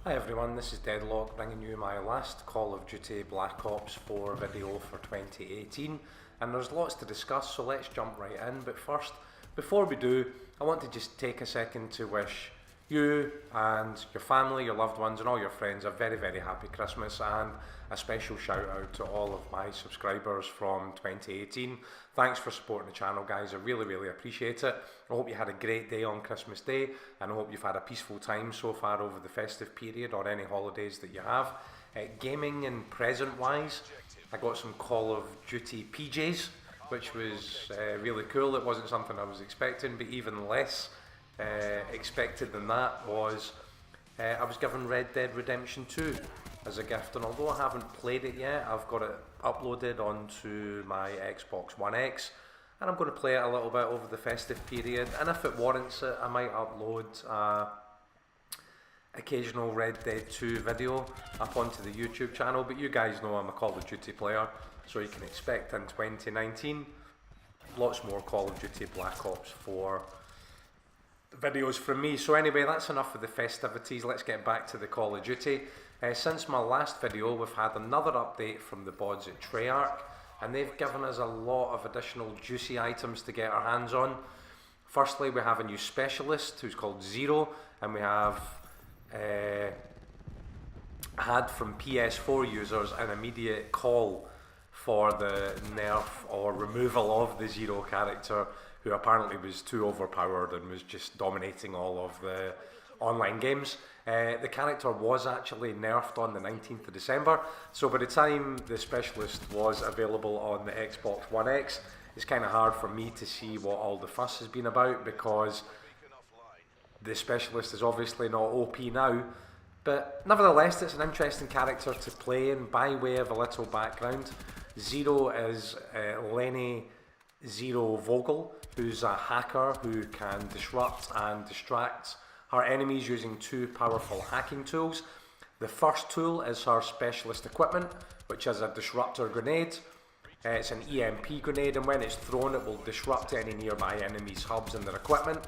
Hi everyone, this is Deadlock bringing you my last Call of Duty Black Ops 4 video for 2018, and there's lots to discuss, so let's jump right in. But first, before we do, I want to just take a second to wish you and your family, your loved ones and all your friends a very happy Christmas, and a special shout out to all of my subscribers from 2018. Thanks for supporting the channel, guys. I really appreciate it. I hope you had a great day on Christmas Day, and I hope you've had a peaceful time so far over the festive period or any holidays that you have. Gaming and present wise, I got some Call of Duty PJs, which was really cool. It wasn't something I was expecting, but even less expected than that was I was given Red Dead Redemption 2 as a gift, and although I haven't played it yet, I've got it uploaded onto my Xbox One X, and I'm going to play it a little bit over the festive period, and if it warrants it, I might upload occasional Red Dead 2 video up onto the YouTube channel. But you guys know I'm a Call of Duty player, so you can expect in 2019 lots more Call of Duty Black Ops 4 videos from me. So anyway, that's enough of the festivities. Let's get back to the Call of Duty. Since my last video, we've had another update from the bods at Treyarch, and they've given us a lot of additional juicy items to get our hands on. Firstly, we have a new specialist who's called Zero, and we have had from PS4 users an immediate call for the nerf or removal of the Zero character, who apparently was too overpowered and was just dominating all of the online games. The character was actually nerfed on the 19th of December, so by the time the specialist was available on the Xbox One X, it's kind of hard for me to see what all the fuss has been about, because the specialist is obviously not OP now. But nevertheless, it's an interesting character to play, and by way of a little background, Zero is Leni Zero Vogel, who's a hacker who can disrupt and distract her enemies using two powerful hacking tools. The first tool is her specialist equipment, which is a disruptor grenade. It's an EMP grenade, and when it's thrown it will disrupt any nearby enemies' hubs and their equipment.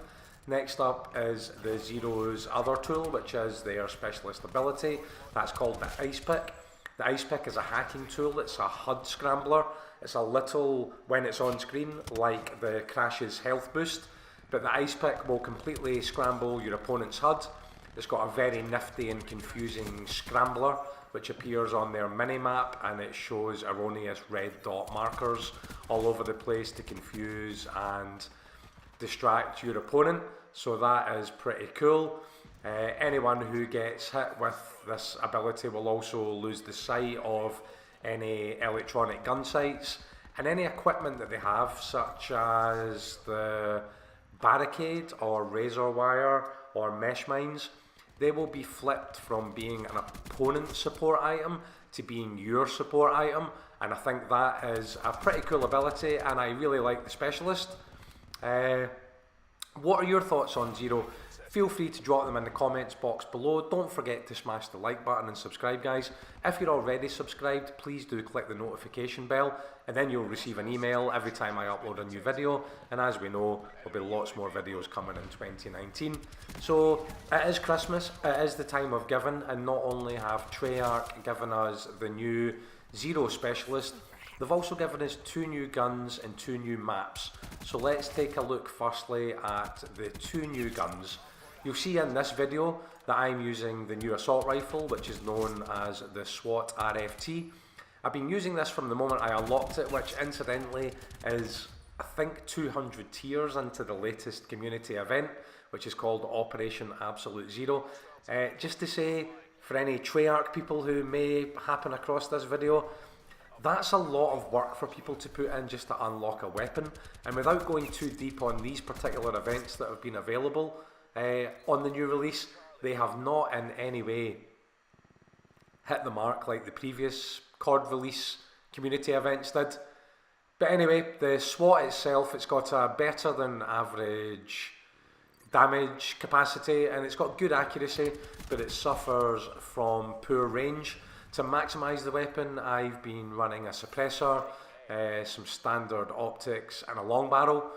Next up is the Zero's other tool, which is their specialist ability. That's called the Ice Pick. The Ice Pick is a hacking tool. It's a HUD scrambler. It's a little, when it's on screen, like the Crash's health boost, but the Ice Pick will completely scramble your opponent's HUD. It's got a very nifty and confusing scrambler which appears on their mini-map, and it shows erroneous red dot markers all over the place to confuse and distract your opponent, so that is pretty cool. Anyone who gets hit with this ability will also lose the sight of any electronic gun sights, and any equipment that they have, such as the barricade or razor wire or mesh mines, they will be flipped from being an opponent support item to being your support item, and I think that is a pretty cool ability, and I really like the specialist. What are your thoughts on Zero? Feel free to drop them in the comments box below. Don't forget to smash the like button and subscribe, guys. If you're already subscribed, please do click the notification bell, and then you'll receive an email every time I upload a new video. And as we know, there'll be lots more videos coming in 2019. So it is Christmas, it is the time of giving, and not only have Treyarch given us the new Zero specialist, they've also given us 2 new guns and 2 new maps. So let's take a look firstly at the 2 new guns. You'll see in this video that I'm using the new assault rifle, which is known as the SWAT RFT. I've been using this from the moment I unlocked it, which incidentally is, I think, 200 tiers into the latest community event, which is called Operation Absolute Zero. Just to say, for any Treyarch people who may happen across this video, that's a lot of work for people to put in just to unlock a weapon, and without going too deep on these particular events that have been available on the new release, they have not in any way hit the mark like the previous CoD release community events did. But anyway, the SWAT itself, it's got a better than average damage capacity, and it's got good accuracy, but it suffers from poor range. To maximise the weapon, I've been running a suppressor, some standard optics and a long barrel.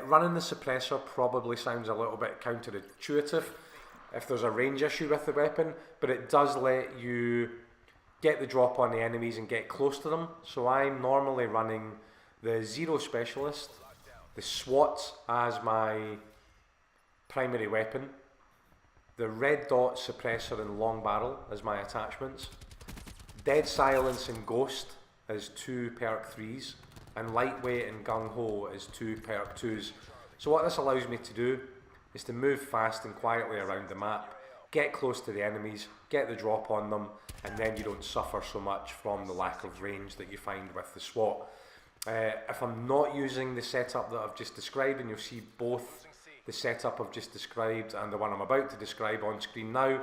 Running the suppressor probably sounds a little bit counterintuitive, if there's a range issue with the weapon, but it does let you get the drop on the enemies and get close to them. So I'm normally running the Zero Specialist, the SWAT as my primary weapon, the Red Dot Suppressor and Long Barrel as my attachments, Dead Silence and Ghost as 2 perk 3s, and Lightweight and Gung Ho as 2 perk 2s. So what this allows me to do is to move fast and quietly around the map, get close to the enemies, get the drop on them, and then you don't suffer so much from the lack of range that you find with the SWAT. If I'm not using the setup that I've just described, and you'll see both the setup I've just described and the one I'm about to describe on screen now,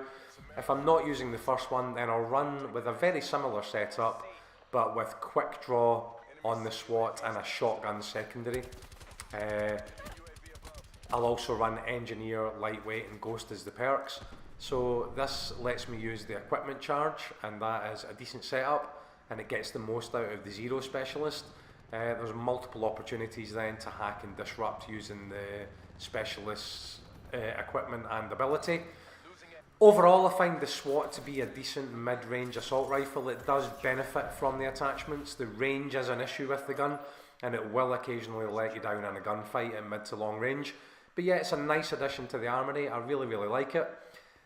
if I'm not using the first one, then I'll run with a very similar setup, but with quick draw on the SWAT and a shotgun secondary. I'll also run Engineer, Lightweight and Ghost as the perks. So this lets me use the equipment charge, and that is a decent setup, and it gets the most out of the Zero Specialist. There's multiple opportunities then to hack and disrupt using the Specialist's equipment and ability. Overall, I find the SWAT to be a decent mid-range assault rifle. It does benefit from the attachments. The range is an issue with the gun, and it will occasionally let you down in a gunfight at mid to long range. But yeah, it's a nice addition to the armoury. I really, really like it.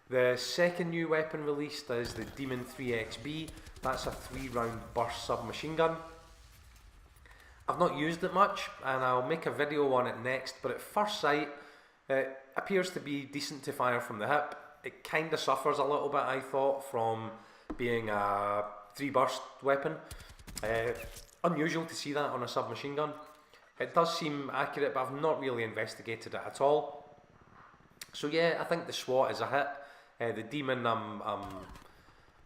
The second new weapon released is the Daemon 3XB. That's a 3-round burst submachine gun. I've not used it much, and I'll make a video on it next, but at first sight, it appears to be decent to fire from the hip. It kind of suffers a little bit, I thought, from being a 3-burst weapon. Unusual to see that on a submachine gun. It does seem accurate, but I've not really investigated it at all. So yeah, I think the SWAT is a hit. The Daemon I'm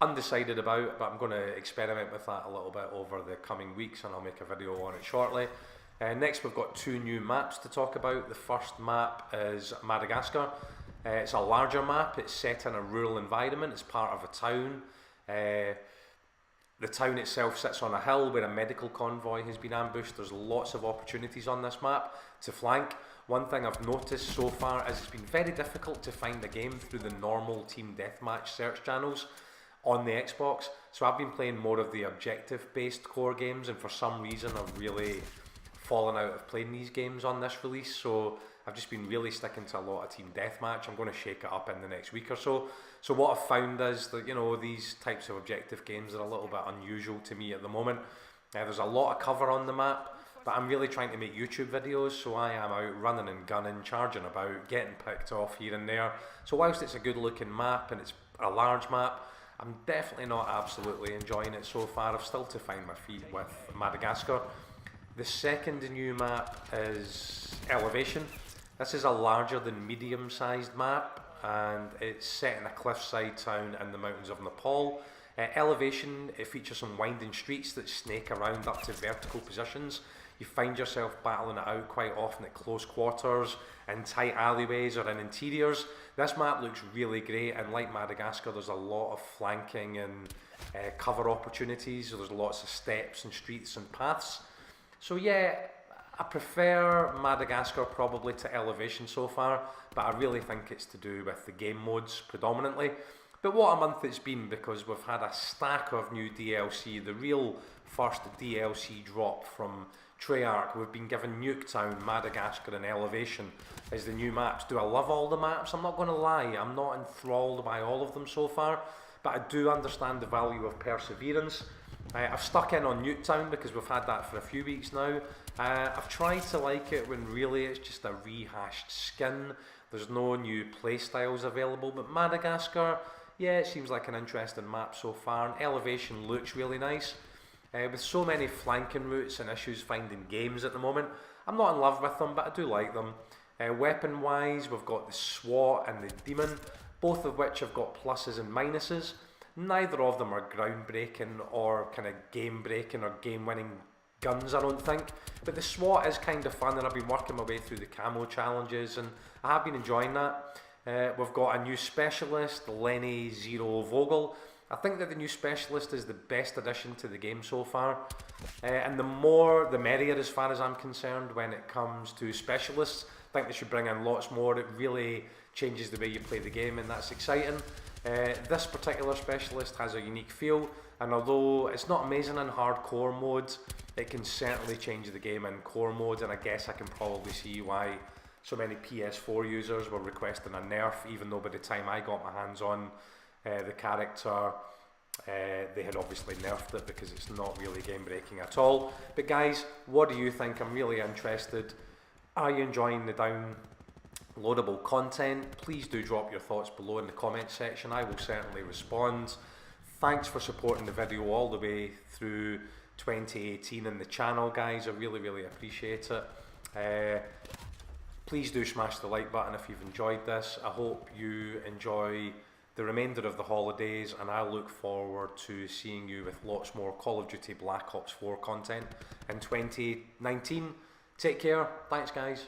undecided about, but I'm going to experiment with that a little bit over the coming weeks, and I'll make a video on it shortly. Next, we've got 2 new maps to talk about. The first map is Madagascar. It's a larger map. It's set in a rural environment. It's part of a town. The town itself sits on a hill where a medical convoy has been ambushed. There's lots of opportunities on this map to flank. One thing I've noticed so far is it's been very difficult to find the game through the normal team deathmatch search channels on the Xbox. So I've been playing more of the objective-based core games, and for some reason I've really fallen out of playing these games on this release. So I've just been really sticking to a lot of team deathmatch. I'm going to shake it up in the next week or so. So what I've found is that, you know, these types of objective games are a little bit unusual to me at the moment. There's a lot of cover on the map, but I'm really trying to make YouTube videos, so I am out running and gunning, charging about, getting picked off here and there. So whilst it's a good looking map and it's a large map, I'm definitely not absolutely enjoying it so far. I've still to find my feet with Madagascar. The second new map is Elevation. This is a larger than medium sized map, and it's set in a cliffside town in the mountains of Nepal. Elevation, it features some winding streets that snake around up to vertical positions. You find yourself battling it out quite often at close quarters, in tight alleyways or in interiors. This map looks really great, and like Madagascar, there's a lot of flanking and cover opportunities. So there's lots of steps and streets and paths. So yeah, I prefer Madagascar probably to Elevation so far, but I really think it's to do with the game modes predominantly. But what a month it's been, because we've had a stack of new DLC. The real first DLC drop from Treyarch. We've been given Nuketown, Madagascar and Elevation as the new maps. Do I love all the maps? I'm not going to lie, I'm not enthralled by all of them so far, but I do understand the value of perseverance. I've stuck in on Nuketown because we've had that for a few weeks now. I've tried to like it when really it's just a rehashed skin. There's no new playstyles available, but Madagascar, yeah, it seems like an interesting map so far, and Elevation looks really nice. With so many flanking routes and issues finding games at the moment, I'm not in love with them, but I do like them. Weapon wise, we've got the SWAT and the Daemon, both of which have got pluses and minuses. Neither of them are groundbreaking or kind of game breaking or game winning guns, I don't think, but the SWAT is kind of fun, and I've been working my way through the camo challenges and I have been enjoying that. We've got a new specialist, Leni Zero Vogel. I think that the new specialist is the best addition to the game so far, and the more the merrier as far as I'm concerned when it comes to specialists. I think they should bring in lots more. It really changes the way you play the game, and that's exciting. This particular specialist has a unique feel, and although it's not amazing in hardcore mode, it can certainly change the game in core mode, and I guess I can probably see why so many PS4 users were requesting a nerf, even though by the time I got my hands on the character, they had obviously nerfed it because it's not really game breaking at all. But guys, what do you think? I'm really interested. Are you enjoying the downloadable content? Please do drop your thoughts below in the comment section. I will certainly respond. Thanks for supporting the video all the way through 2018 in the channel, guys. I really appreciate it. Please do smash the like button if you've enjoyed this. I hope you enjoy the remainder of the holidays, and I look forward to seeing you with lots more Call of Duty Black Ops 4 content in 2019. Take care. Thanks, guys.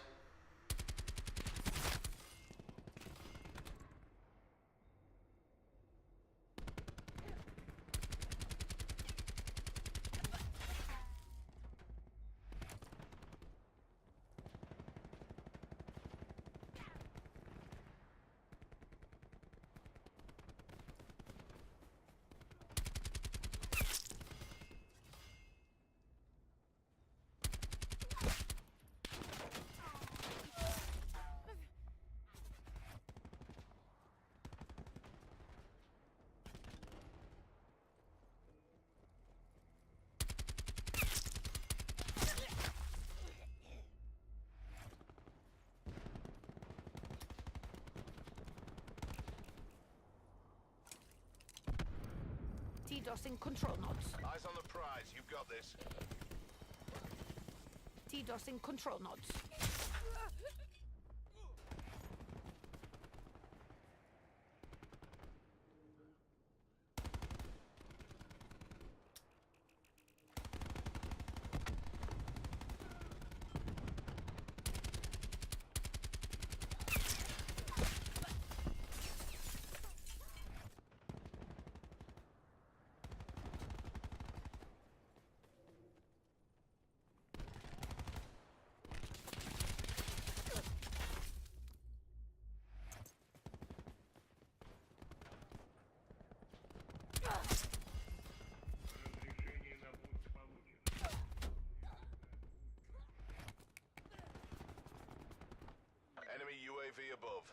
T-dosing control nodes. Eyes on the prize. You've got this. T-dosing control nodes. Enemy UAV above.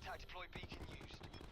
Attack deploy beacon used.